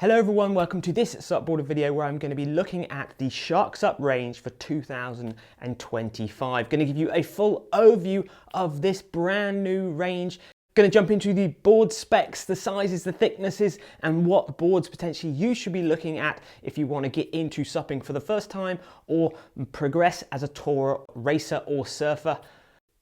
Hello everyone, welcome to this SUPboarder video where I'm going to be looking at the Shark SUP range for 2025. Going to give you a full overview of this brand new range. Going to jump into the board specs, the sizes, the thicknesses, and what boards potentially you should be looking at if you want to get into supping for the first time or progress as a tourer, racer or surfer.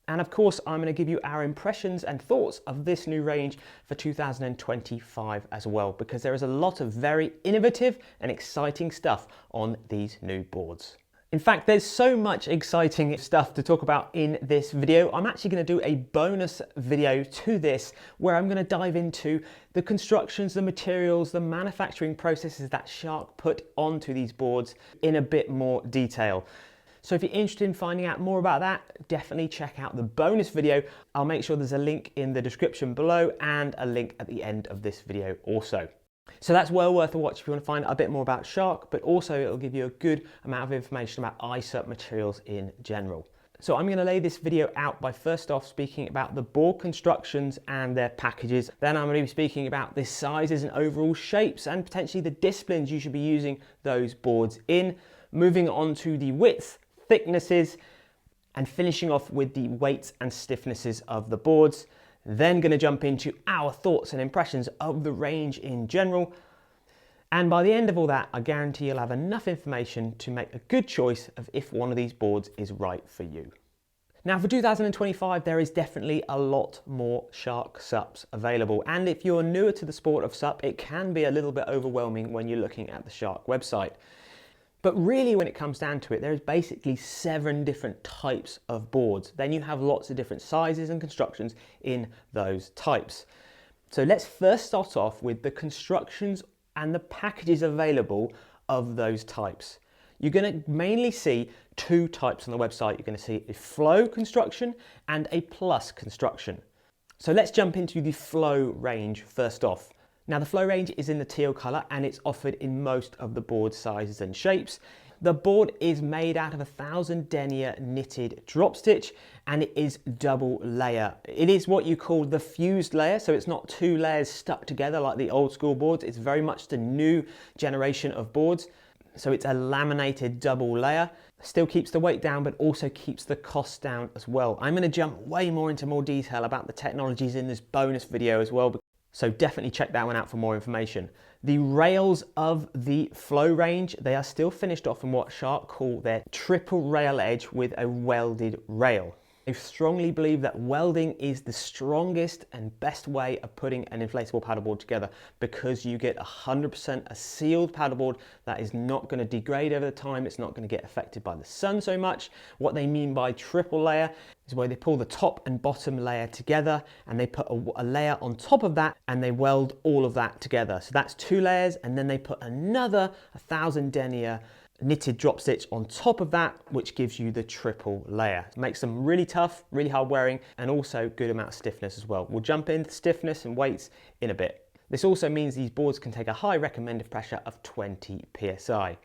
And of course, I'm going to give you our impressions and thoughts of this new range for 2025 as well, because there is a lot of very innovative and exciting stuff on these new boards. In fact, there's so much exciting stuff to talk about in this video. I'm actually going to do a bonus video to this where I'm going to dive into the constructions, the materials, the manufacturing processes that Shark put onto these boards in a bit more detail. So if you're interested in finding out more about that, definitely check out the bonus video. I'll make sure there's a link in the description below and a link at the end of this video also. So that's well worth a watch if you want to find out a bit more about Shark, but also it'll give you a good amount of information about iSUP materials in general. So I'm going to lay this video out by first off speaking about the board constructions and their packages. Then I'm going to be speaking about the sizes and overall shapes and potentially the disciplines you should be using those boards in. Moving on to the width, thicknesses, and finishing off with the weights and stiffnesses of the boards. Then going to jump into our thoughts and impressions of the range in general. And by the end of all that, I guarantee you'll have enough information to make a good choice of if one of these boards is right for you. Now for 2025, there is definitely a lot more Shark SUPs available. And if you're newer to the sport of SUP, it can be a little bit overwhelming when you're looking at the Shark website. But really when it comes down to it, there's basically 7 different types of boards. Then you have lots of different sizes and constructions in those types. So let's first start off with the constructions and the packages available of those types. You're going to mainly see 2 types on the website. You're going to see a flow construction and a plus construction. So let's jump into the flow range first off. Now the flow range is in the teal colour and it's offered in most of the board sizes and shapes. The board is made out of 1000 denier knitted drop stitch and it is double layer. It is what you call the fused layer, so it's not 2 layers stuck together like the old school boards. It's very much the new generation of boards. So it's a laminated double layer. Still keeps the weight down but also keeps the cost down as well. I'm going to jump way more into more detail about the technologies in this bonus video as well. So definitely check that one out for more information. The rails of the flow range, they are still finished off in what Shark call their triple rail edge with a welded rail. I strongly believe that welding is the strongest and best way of putting an inflatable paddleboard together because you get 100% a sealed paddleboard that is not going to degrade over the time. It's not going to get affected by the sun so much. What they mean by triple layer is where they pull the top and bottom layer together and they put a layer on top of that and they weld all of that together. So that's 2 layers and then they put another 1000 denier knitted drop stitch on top of that, which gives you the triple layer. It makes them really tough, really hard wearing, and also good amount of stiffness as well. We'll jump into stiffness and weights in a bit. This also means these boards can take a high recommended pressure of 20 psi.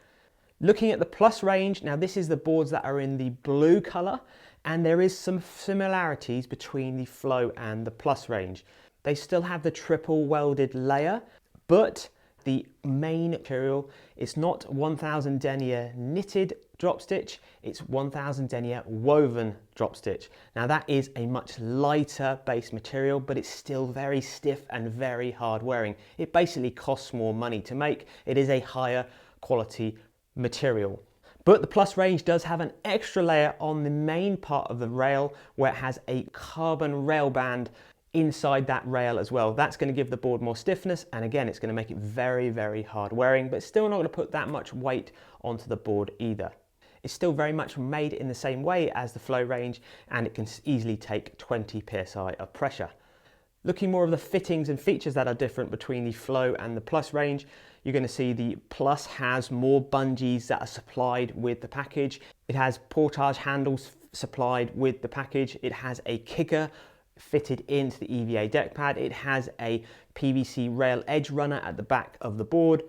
Looking at the plus range, now this is the boards that are in the blue color, and there is some similarities between the flow and the plus range. They still have the triple welded layer, but the main material is not 1000 denier knitted drop stitch, it's 1000 denier woven drop stitch. Now that is a much lighter base material, but it's still very stiff and very hard wearing. It basically costs more money to make. It is a higher quality material. But the plus range does have an extra layer on the main part of the rail where it has a carbon rail band inside that rail as well. That's going to give the board more stiffness, and again it's going to make it very, very hard wearing, but still not going to put that much weight onto the board either. It's still very much made in the same way as the flow range, and it can easily take 20 psi of pressure. Looking more of the fittings and features that are different between the flow and the plus range, you're going to see the plus has more bungees that are supplied with the package. It has portage handles supplied with the package. It has a kicker fitted into the EVA deck pad. It has a PVC rail edge runner at the back of the board.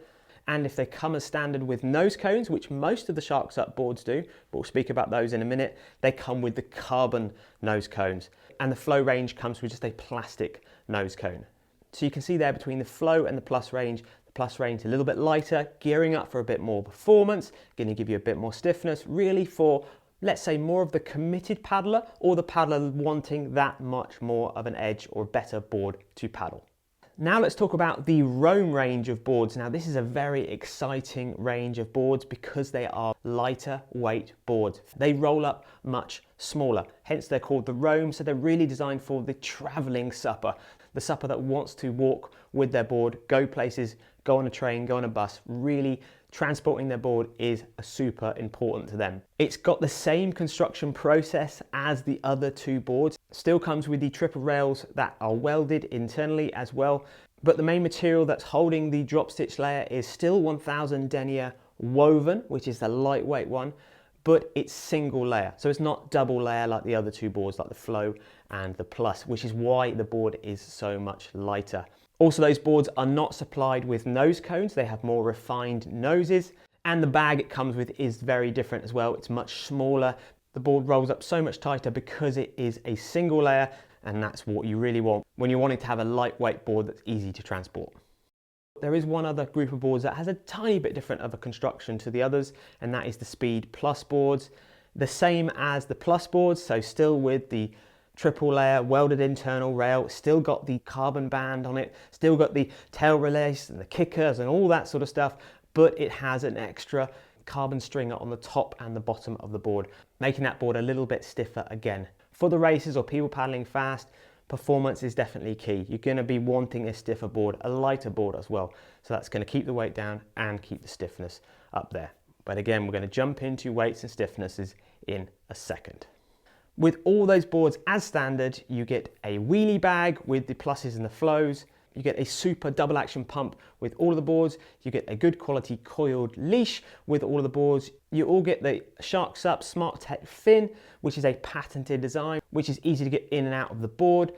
And if they come as standard with nose cones, which most of the Shark SUP boards do, but we'll speak about those in a minute, they come with the carbon nose cones. And the flow range comes with just a plastic nose cone. So you can see there between the flow and the plus range, the Plus range a little bit lighter, gearing up for a bit more performance, going to give you a bit more stiffness, really for, let's say, more of the committed paddler or the paddler wanting that much more of an edge or better board to paddle. Now let's talk about the Roam range of boards. Now this is a very exciting range of boards because they are lighter weight boards. They roll up much smaller, hence they're called the Roam, so they're really designed for the traveling supper, the supper that wants to walk with their board, go places, go on a train, go on a bus. Really transporting their board is super important to them. It's got the same construction process as the other two boards. Still comes with the triple rails that are welded internally as well, but the main material that's holding the drop stitch layer is still 1000 denier woven, which is the lightweight one, but it's single layer. So it's not double layer like the other two boards, like the Flow and the Plus, which is why the board is so much lighter. Also, those boards are not supplied with nose cones. They have more refined noses, and the bag it comes with is very different as well. It's much smaller. The board rolls up so much tighter because it is a single layer, and that's what you really want when you're wanting to have a lightweight board that's easy to transport. There is one other group of boards that has a tiny bit different of a construction to the others, and that is the Speed Plus boards. The same as the Plus boards, so still with the triple layer welded internal rail, still got the carbon band on it, still got the tail release and the kickers and all that sort of stuff, but it has an extra carbon stringer on the top and the bottom of the board, making that board a little bit stiffer again. For the racers or people paddling fast, performance is definitely key. You're going to be wanting a stiffer board, a lighter board as well, so that's going to keep the weight down and keep the stiffness up there. But again, we're going to jump into weights and stiffnesses in a second. With all those boards as standard, you get a wheelie bag with the Pluses and the Flows. You get a super double action pump with all of the boards. You get a good quality coiled leash with all of the boards. You all get the Shark SUP Smart Tech fin, which is a patented design, which is easy to get in and out of the board.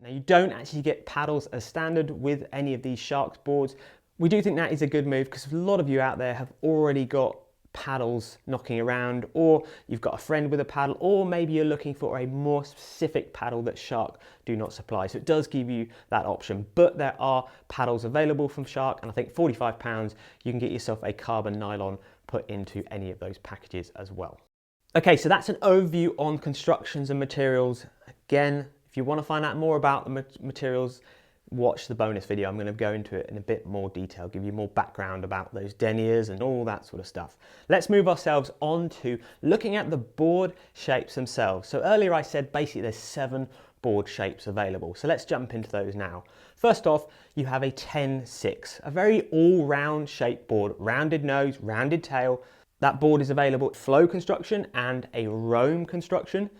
Now you don't actually get paddles as standard with any of these Sharks boards. We do think that is a good move because a lot of you out there have already got paddles knocking around, or you've got a friend with a paddle, or maybe you're looking for a more specific paddle that Shark do not supply. So it does give you that option, but there are paddles available from Shark, and I think £45 you can get yourself a carbon nylon put into any of those packages as well. Okay, so that's an overview on constructions and materials. Again, if you want to find out more about the materials, watch the bonus video. I'm going to go into it in a bit more detail, give you more background about those deniers and all that sort of stuff. Let's move ourselves on to looking at the board shapes themselves. So earlier I said basically there's 7 board shapes available. So let's jump into those now. First off, you have a 10-6, a very all-round shape board, rounded nose, rounded tail. That board is available Flow construction and a Roam construction.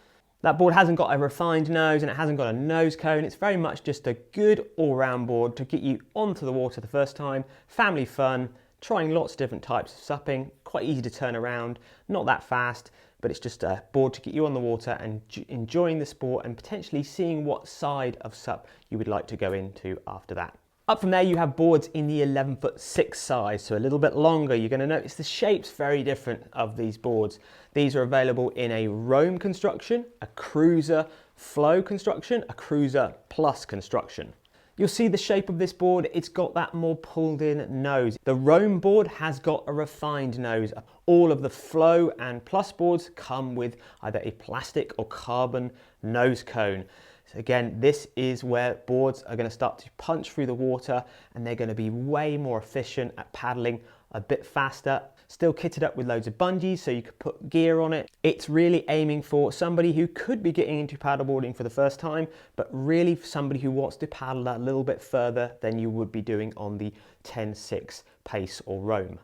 That board hasn't got a refined nose and it hasn't got a nose cone. It's very much just a good all-round board to get you onto the water the first time, family fun, trying lots of different types of supping, quite easy to turn around, not that fast, but it's just a board to get you on the water and enjoying the sport and potentially seeing what side of SUP you would like to go into after that. Up from there, you have boards in the 11'6" size, so a little bit longer. You're going to notice the shape's very different of these boards. These are available in a Roam construction, a Cruiser Flow construction, a Cruiser Plus construction. You'll see the shape of this board, it's got that more pulled in nose. The Roam board has got a refined nose. All of the Flow and Plus boards come with either a plastic or carbon nose cone. So again, this is where boards are going to start to punch through the water and they're going to be way more efficient at paddling a bit faster. Still kitted up with loads of bungees so you could put gear on it. It's really aiming for somebody who could be getting into paddleboarding for the first time, but really for somebody who wants to paddle that a little bit further than you would be doing on the 10-6 pace or Roam.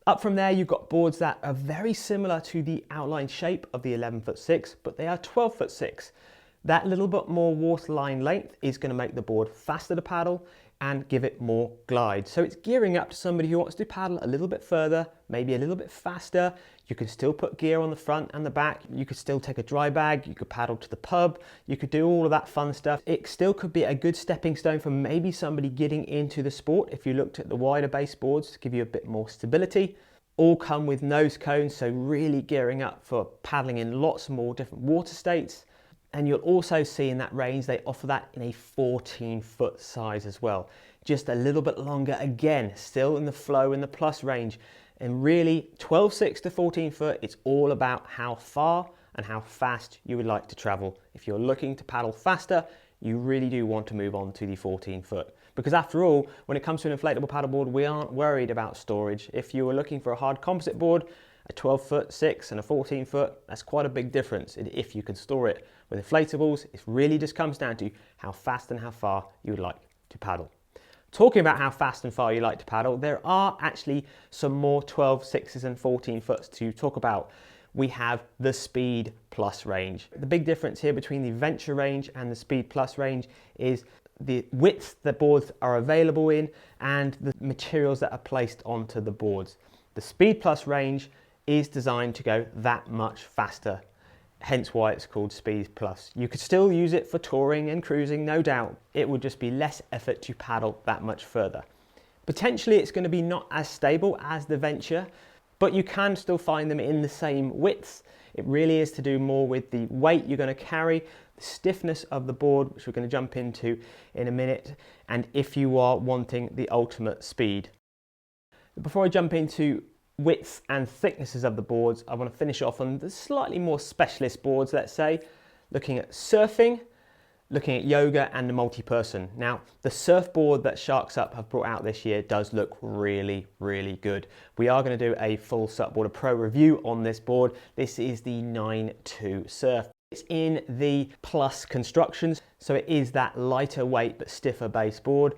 Up from there, you've got boards that are very similar to the outline shape of the 11'6", but they are 12'6". That little bit more waterline length is going to make the board faster to paddle and give it more glide. So it's gearing up to somebody who wants to paddle a little bit further, maybe a little bit faster. You can still put gear on the front and the back. You could still take a dry bag. You could paddle to the pub. You could do all of that fun stuff. It still could be a good stepping stone for maybe somebody getting into the sport if you looked at the wider base boards to give you a bit more stability. All come with nose cones, so really gearing up for paddling in lots more different water states. And you'll also see in that range, they offer that in a 14-foot size as well. just a little bit longer again, still in the flow in the plus range. And really 12.6 to 14 foot, it's all about how far and how fast you would like to travel. If you're looking to paddle faster, you really do want to move on to the 14 foot. Because after all, when it comes to an inflatable paddleboard, we aren't worried about storage. If you were looking for a hard composite board, a 12-foot 6 and a 14 foot, that's quite a big difference if you can store it. With inflatables, it really just comes down to how fast and how far you would like to paddle. Talking about how fast and far you like to paddle, there are actually some more 12.6s and 14 foots to talk about. We have the Speed Plus range. The big difference here between the Venture range and the Speed Plus range is the width the boards are available in and the materials that are placed onto the boards. The Speed Plus range is designed to go that much faster, hence why it's called Speed Plus. You could still use it for touring and cruising, no doubt. It would just be less effort to paddle that much further. Potentially it's going to be not as stable as the Venture, but you can still find them in the same widths. It really is to do more with the weight you're going to carry, the stiffness of the board, which we're going to jump into in a minute, and if you are wanting the ultimate speed. Before I jump into widths and thicknesses of the boards, I want to finish off on the slightly more specialist boards, let's say, looking at surfing, looking at yoga and the multi-person. Now, the surfboard that Shark SUP have brought out this year does look really, really good. We are going to do a full SUPboarder Pro review on this board. This is the 9.2 Surf. It's in the Plus constructions, so it is that lighter weight but stiffer base board.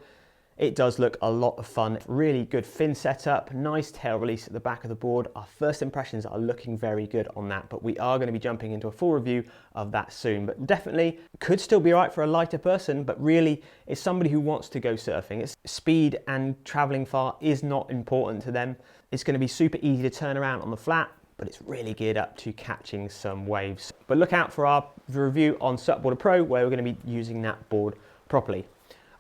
It does look a lot of fun, really good fin setup, nice tail release at the back of the board. Our first impressions are looking very good on that, but we are going to be jumping into a full review of that soon. But definitely could still be right for a lighter person, but really it's somebody who wants to go surfing. It's speed and traveling far is not important to them. It's going to be super easy to turn around on the flat, but it's really geared up to catching some waves. But look out for our review on SUPboarder Pro, where we're going to be using that board properly.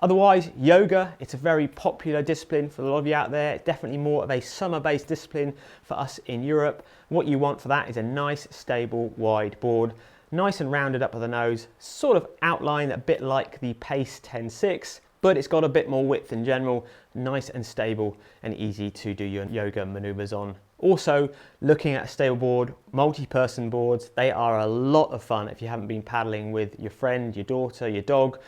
Otherwise, yoga, it's a very popular discipline for a lot of you out there. It's definitely more of a summer-based discipline for us in Europe. What you want for that is a nice, stable, wide board, nice and rounded up at the nose, sort of outline a bit like the Pace 10.6, but it's got a bit more width in general, nice and stable and easy to do your yoga maneuvers on. Also, looking at a stable board, multi-person boards, they are a lot of fun if you haven't been paddling with your friend, your daughter, your dog,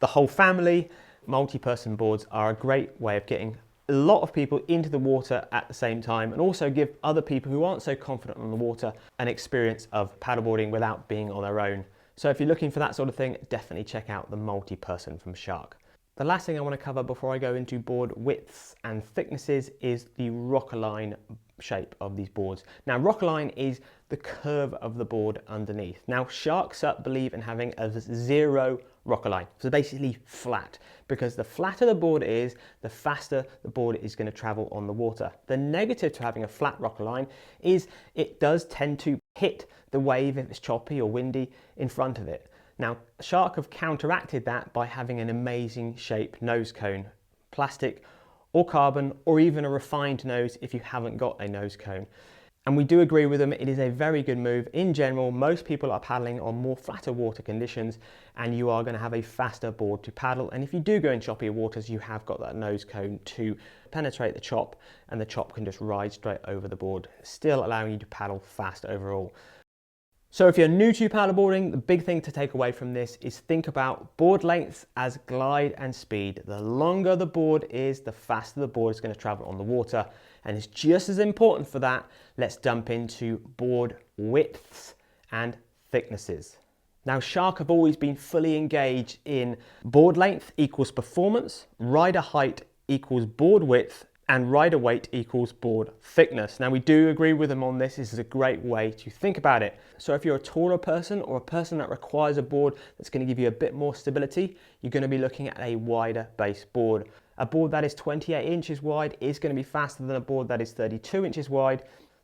the whole family. Multi-person boards are a great way of getting a lot of people into the water at the same time, and also give other people who aren't so confident on the water an experience of paddleboarding without being on their own. So if you're looking for that sort of thing, definitely check out the multi-person from Shark. The last thing I want to cover before I go into board widths and thicknesses is the rocker-line shape of these boards. Now, rocker-line is the curve of the board underneath. Now, Shark SUP believe in having a zero rocker-line, so basically flat, because the flatter the board is, the faster the board is going to travel on the water. The negative to having a flat rocker-line is it does tend to hit the wave if it's choppy or windy in front of it. Now, Shark have counteracted that by having an amazing shaped nose cone, plastic or carbon, or even a refined nose if you haven't got a nose cone. And we do agree with them, it is a very good move. In general, most people are paddling on more flatter water conditions, and you are going to have a faster board to paddle. And if you do go in choppier waters, you have got that nose cone to penetrate the chop, and the chop can just ride straight over the board, still allowing you to paddle fast overall. So if you're new to paddleboarding, the big thing to take away from this is think about board lengths as glide and speed. The longer the board is, the faster the board is going to travel on the water. And it's just as important for that, let's jump into board widths and thicknesses. Now, Shark have always been fully engaged in board length equals performance, rider height equals board width, and rider weight equals board thickness. Now, we do agree with them on this. This is a great way to think about it. So if you're a taller person or a person that requires a board that's going to give you a bit more stability, you're going to be looking at a wider base board. A board that is 28 inches wide is going to be faster than a board that is 32 inches wide.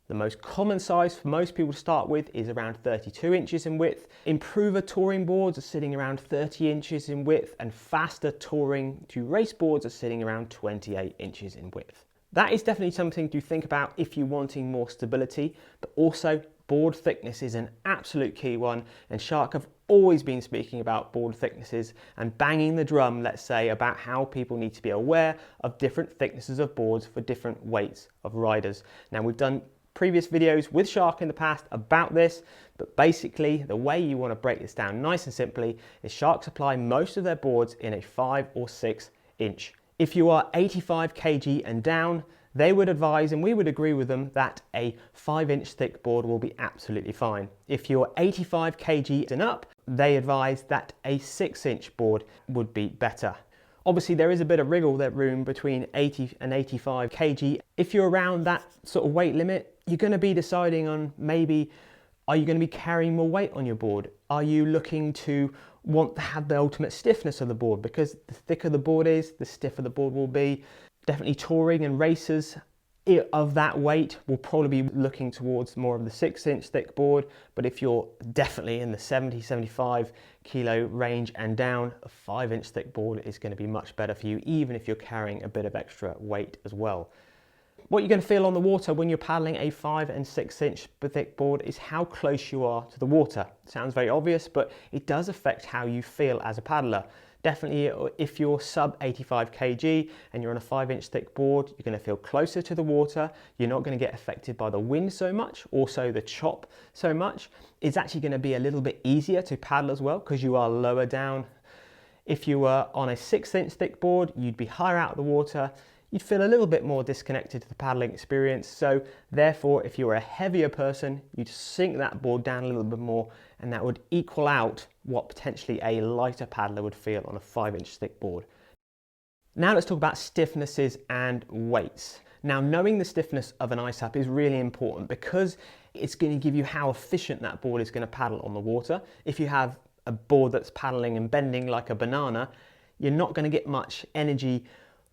The most common size for most people to start with is around 32 inches in width. Improver touring boards are sitting around 30 inches in width, and faster touring to race boards are sitting around 28 inches in width. That is definitely something to think about if you're wanting more stability, but also board thickness is an absolute key one, and Shark have always been speaking about board thicknesses and banging the drum, let's say, about how people need to be aware of different thicknesses of boards for different weights of riders. Now, we've done previous videos with Shark in the past about this, but basically the way you want to break this down nice and simply is Shark supply most of their boards in a 5 or 6 inch. If you are 85 kg and down, they would advise, and we would agree with them, that a 5-inch thick board will be absolutely fine. If you're 85 kg and up, they advise that a 6-inch board would be better. Obviously, there is a bit of wriggle room between 80 and 85 kg. If you're around that sort of weight limit, you're going to be deciding on maybe, are you going to be carrying more weight on your board? Are you looking to want to have the ultimate stiffness of the board? Because the thicker the board is, the stiffer the board will be. Definitely touring and racers of that weight will probably be looking towards more of the 6-inch thick board, but if you're definitely in the 70-75 kilo range and down, a 5-inch thick board is going to be much better for you, even if you're carrying a bit of extra weight as well. What you're going to feel on the water when you're paddling a 5 and 6-inch thick board is how close you are to the water. Sounds very obvious, but it does affect how you feel as a paddler. Definitely, if you're sub 85 kg and you're on a 5-inch thick board, you're going to feel closer to the water. You're not going to get affected by the wind so much, also the chop so much. It's actually going to be a little bit easier to paddle as well because you are lower down. If you were on a 6-inch thick board, you'd be higher out of the water. You'd feel a little bit more disconnected to the paddling experience. So therefore, if you were a heavier person, you'd sink that board down a little bit more, and that would equal out what potentially a lighter paddler would feel on a 5-inch thick board. Now let's talk about stiffnesses and weights. Now, knowing the stiffness of an iSUP is really important because it's going to give you how efficient that board is going to paddle on the water. If you have a board that's paddling and bending like a banana, you're not going to get much energy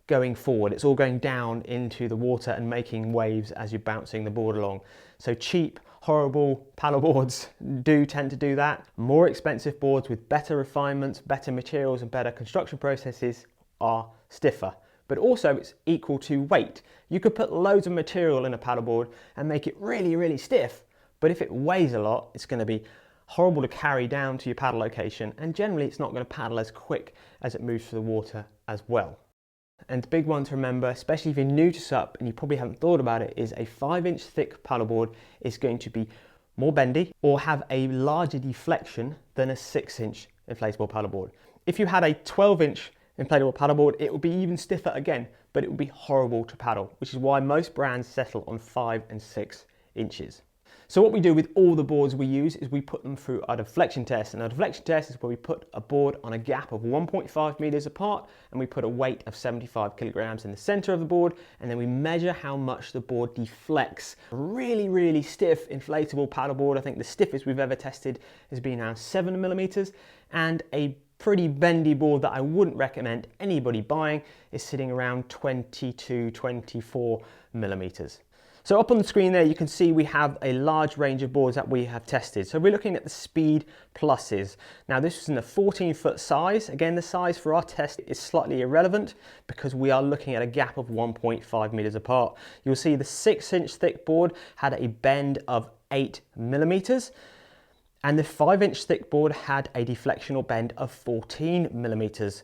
going forward. It's all going down into the water and making waves as you're bouncing the board along. So cheap, horrible paddle boards do tend to do that. More expensive boards with better refinements, better materials and better construction processes are stiffer. But also it's equal to weight. You could put loads of material in a paddleboard and make it really, really stiff. But if it weighs a lot, it's going to be horrible to carry down to your paddle location. And generally it's not going to paddle as quick as it moves through the water as well. And the big one to remember, especially if you're new to SUP and you probably haven't thought about it, is a 5-inch thick paddleboard is going to be more bendy or have a larger deflection than a 6-inch inflatable paddleboard. If you had a 12-inch inflatable paddleboard, it would be even stiffer again, but it would be horrible to paddle, which is why most brands settle on 5 and 6 inches. So what we do with all the boards we use is we put them through a deflection test. And a deflection test is where we put a board on a gap of 1.5 meters apart and we put a weight of 75 kilograms in the center of the board, and then we measure how much the board deflects. A really, really stiff inflatable paddleboard, I think the stiffest we've ever tested has been around 7 millimeters, and a pretty bendy board that I wouldn't recommend anybody buying is sitting around 20 to 24 millimeters. So up on the screen there, you can see we have a large range of boards that we have tested. So we're looking at the Speed Pluses. Now this is in a 14-foot size. Again, the size for our test is slightly irrelevant because we are looking at a gap of 1.5 meters apart. You'll see the 6-inch thick board had a bend of 8 millimeters, and the 5-inch thick board had a deflection or bend of 14 millimeters.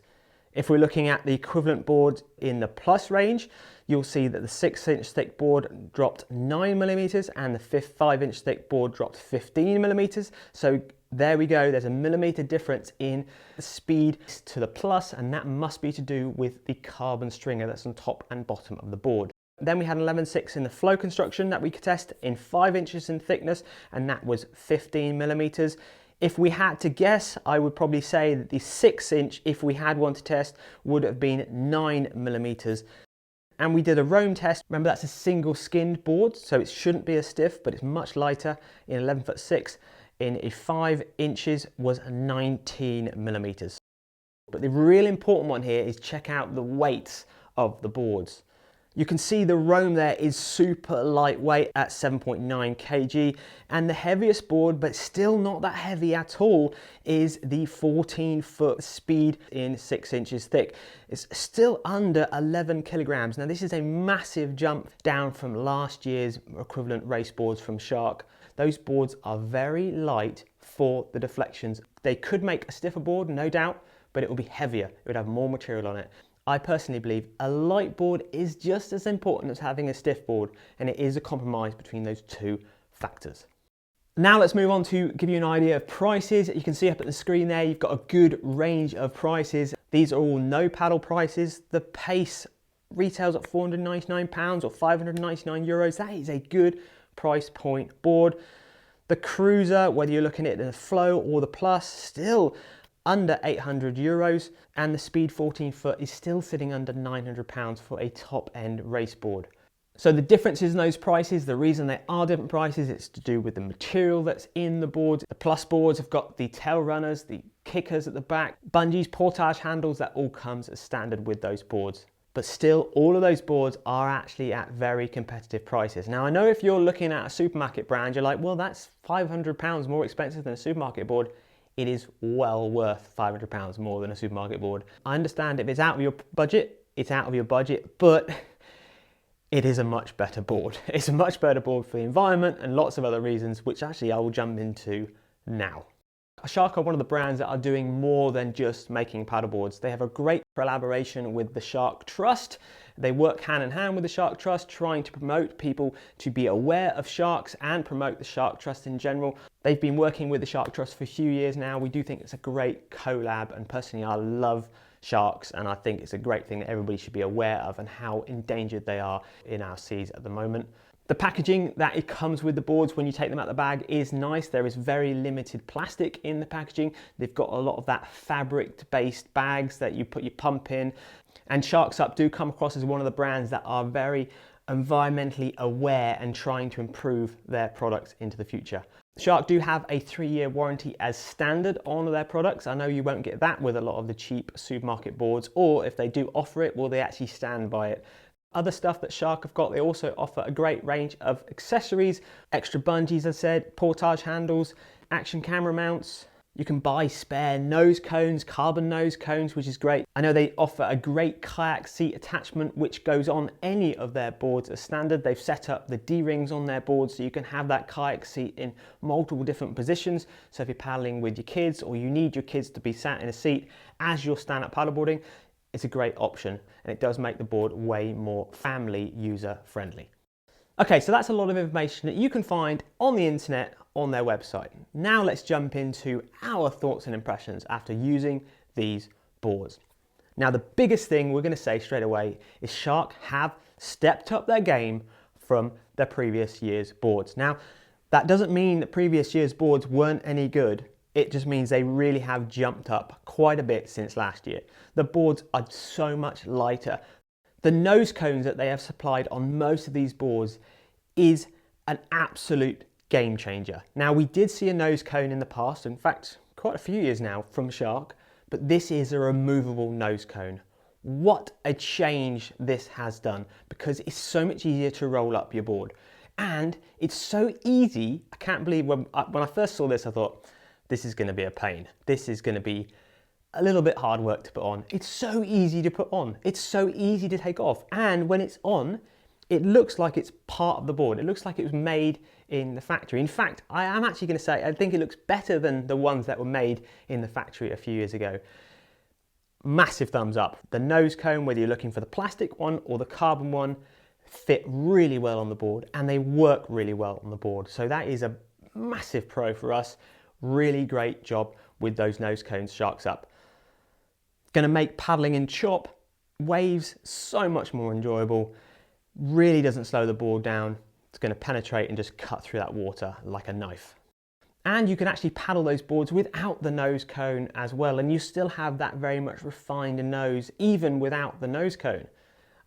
If we're looking at the equivalent board in the Plus range, you'll see that the 6-inch thick board dropped 9 millimeters and the 5-inch thick board dropped 15 millimeters. So there we go, there's a millimeter difference in the speed to the Plus, and that must be to do with the carbon stringer that's on top and bottom of the board. Then we had an 11.6 in the flow construction that we could test in 5 inches in thickness, and that was 15 millimeters. If we had to guess, I would probably say that the 6-inch, if we had one to test, would have been 9 millimeters. And we did a Roam test. Remember, that's a single skinned board, so it shouldn't be as stiff, but it's much lighter. In 11.6, in a 5 inches was 19 millimeters. But the really important one here is check out the weights of the boards. You can see the Roam there is super lightweight at 7.9 kg, and the heaviest board, but still not that heavy at all, is the 14-foot Speed in 6 inches thick. It's still under 11 kilograms. Now this is a massive jump down from last year's equivalent race boards from Shark. those boards are very light for the deflections. They could make a stiffer board, no doubt, but it will be heavier. It would have more material on it. I personally believe a light board is just as important as having a stiff board, and it is a compromise between those two factors. Now let's move on to give you an idea of prices. You can see up at the screen there, you've got a good range of prices. These are all no paddle prices. The Pace retails at £499 or €599. That is a good price point board. The Cruiser, whether you're looking at the Flow or the Plus, still under €800, and the Speed 14 foot is still sitting under £900 for a top end race board. So the differences in those prices, the reason they are different prices, it's to do with the material that's in the boards. The Plus boards have got the tail runners, the kickers at the back, bungees, portage handles, that all comes as standard with those boards. But still, all of those boards are actually at very competitive prices. Now, I know if you're looking at a supermarket brand, you're like, well, that's £500 more expensive than a supermarket board. It is well worth £500 more than a supermarket board. I understand if it's out of your budget, it's out of your budget, but it is a much better board. It's a much better board for the environment and lots of other reasons, which actually I will jump into now. Shark are one of the brands that are doing more than just making paddleboards. They have a great collaboration with the Shark Trust. They work hand in hand with the Shark Trust, trying to promote people to be aware of sharks and promote the Shark Trust in general. They've been working with the Shark Trust for a few years now. We do think it's a great collab, and personally I love sharks, and I think it's a great thing that everybody should be aware of and how endangered they are in our seas at the moment. The packaging that it comes with the boards when you take them out of the bag is nice. There is very limited plastic in the packaging. They've got a lot of that fabric-based bags that you put your pump in. And Shark SUP do come across as one of the brands that are very environmentally aware and trying to improve their products into the future. Shark do have a 3-year warranty as standard on their products. I know you won't get that with a lot of the cheap supermarket boards, or if they do offer it, will they actually stand by it? Other stuff that Shark have got, they also offer a great range of accessories, extra bungees, as I said, portage handles, action camera mounts. You can buy spare nose cones, carbon nose cones, which is great. I know they offer a great kayak seat attachment, which goes on any of their boards as standard. They've set up the D-rings on their boards so you can have that kayak seat in multiple different positions. So if you're paddling with your kids, or you need your kids to be sat in a seat as you're stand-up paddleboarding, it's a great option, and it does make the board way more family user friendly. Okay, so that's a lot of information that you can find on the internet on their website. Now let's jump into our thoughts and impressions after using these boards. Now the biggest thing we're going to say straight away is Shark have stepped up their game from their previous year's boards. Now that doesn't mean that previous year's boards weren't any good. It just means they really have jumped up quite a bit since last year. The boards are so much lighter. The nose cones that they have supplied on most of these boards is an absolute game changer. Now, we did see a nose cone in the past, in fact, quite a few years now from Shark, but this is a removable nose cone. What a change this has done, because it's so much easier to roll up your board. And it's so easy. I can't believe when I first saw this, I thought, this is going to be a pain. This is going to be a little bit hard work to put on. It's so easy to put on. It's so easy to take off. And when it's on, it looks like it's part of the board. It looks like it was made in the factory. In fact, I am actually going to say, I think it looks better than the ones that were made in the factory a few years ago. Massive thumbs up. The nose cone, whether you're looking for the plastic one or the carbon one, fit really well on the board, and they work really well on the board. So that is a massive pro for us. Really great job with those nose cones, Shark SUP. Going to make paddling in chop waves so much more enjoyable. Really doesn't slow the board down. It's going to penetrate and just cut through that water like a knife. And you can actually paddle those boards without the nose cone as well, and you still have that very much refined nose even without the nose cone.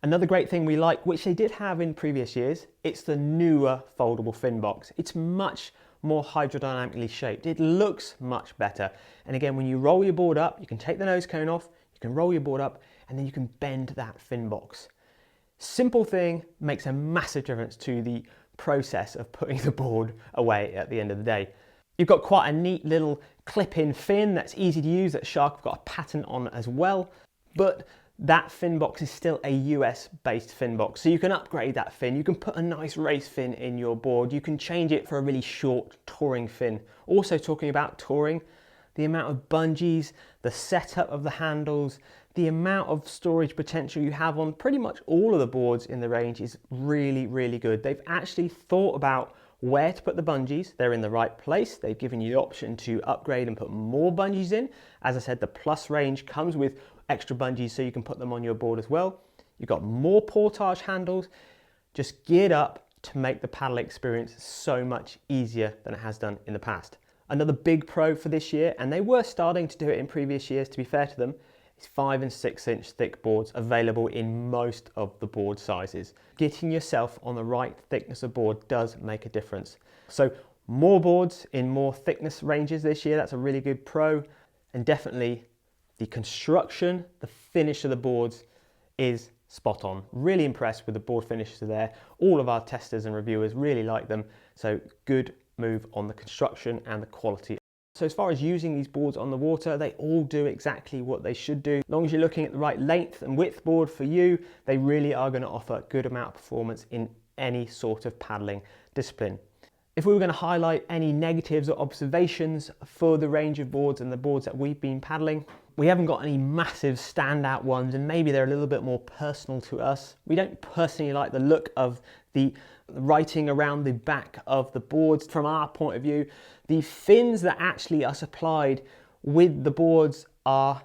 Another great thing we like, which they did have in previous years, it's the newer foldable fin box. It's much more hydrodynamically shaped. It looks much better. And again, when you roll your board up, you can take the nose cone off, you can roll your board up, and then you can bend that fin box. Simple thing, makes a massive difference to the process of putting the board away at the end of the day. You've got quite a neat little clip-in fin that's easy to use that Shark have got a patent on as well. But that fin box is still a US based fin box, so you can upgrade that fin. You can put a nice race fin in your board. You can change it for a really short touring fin. Also, talking about touring, the amount of bungees, the setup of the handles, the amount of storage potential you have on pretty much all of the boards in the range is really, really good. They've actually thought about where to put the bungees. They're in the right place. They've given you the option to upgrade and put more bungees in. As I said, the Plus range comes with extra bungees so you can put them on your board as well. You've got more portage handles, just geared up to make the paddle experience so much easier than it has done in the past. Another big pro for this year, and they were starting to do it in previous years to be fair to them, is 5 and 6 inch thick boards available in most of the board sizes. Getting yourself on the right thickness of board does make a difference. So more boards in more thickness ranges this year, that's a really good pro. And definitely the construction, the finish of the boards is spot on. Really impressed with the board finishes there. All of our testers and reviewers really like them. So good move on the construction and the quality. So as far as using these boards on the water, they all do exactly what they should do. As long as you're looking at the right length and width board for you, they really are going to offer a good amount of performance in any sort of paddling discipline. If we were going to highlight any negatives or observations for the range of boards and the boards that we've been paddling, we haven't got any massive standout ones, and maybe they're a little bit more personal to us. We don't personally like the look of the writing around the back of the boards. From our point of view, the fins that actually are supplied with the boards are,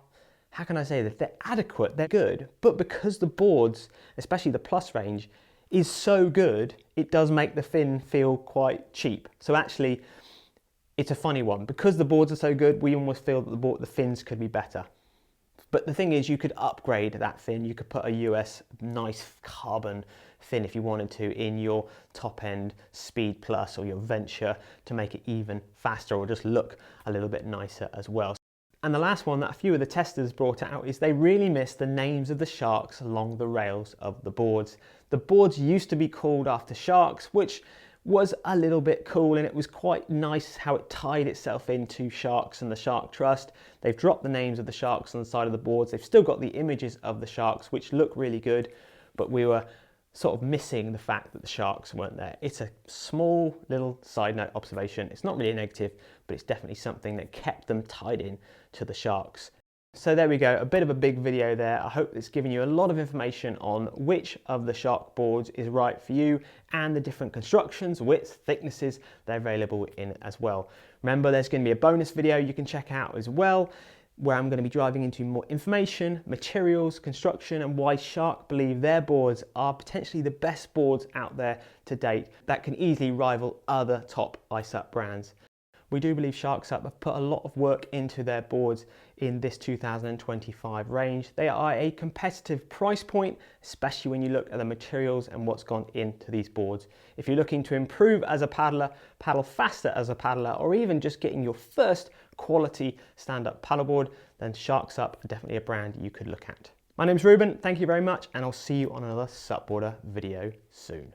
how can I say this, they're adequate, they're good, but because the boards, especially the Plus range, is so good, it does make the fin feel quite cheap. So actually, it's a funny one. Because the boards are so good, we almost feel that the fins could be better. But the thing is, you could upgrade that fin. You could put a US nice carbon fin if you wanted to in your top end Speed Plus or your Venture to make it even faster or just look a little bit nicer as well. And the last one that a few of the testers brought out is they really miss the names of the sharks along the rails of the boards. The boards used to be called after sharks, which was a little bit cool, and it was quite nice how it tied itself into sharks and the Shark Trust. They've dropped the names of the sharks on the side of the boards. They've still got the images of the sharks, which look really good, but we were sort of missing the fact that the sharks weren't there. It's a small little side note observation. It's not really a negative, but it's definitely something that kept them tied in to the sharks. So there we go, a bit of a big video there. I hope it's given you a lot of information on which of the shark boards is right for you and the different constructions, widths, thicknesses they're available in as well. Remember, there's going to be a bonus video you can check out as well, where I'm going to be driving into more information, materials, construction, and why Shark believe their boards are potentially the best boards out there to date that can easily rival other top iSUP brands. We do believe Shark SUP have put a lot of work into their boards in this 2025 range. They are a competitive price point, especially when you look at the materials and what's gone into these boards. If you're looking to improve as a paddler, paddle faster as a paddler, or even just getting your first quality stand-up paddleboard, then Shark SUP are definitely a brand you could look at. My name's Ruben, thank you very much, and I'll see you on another SUPboarder video soon.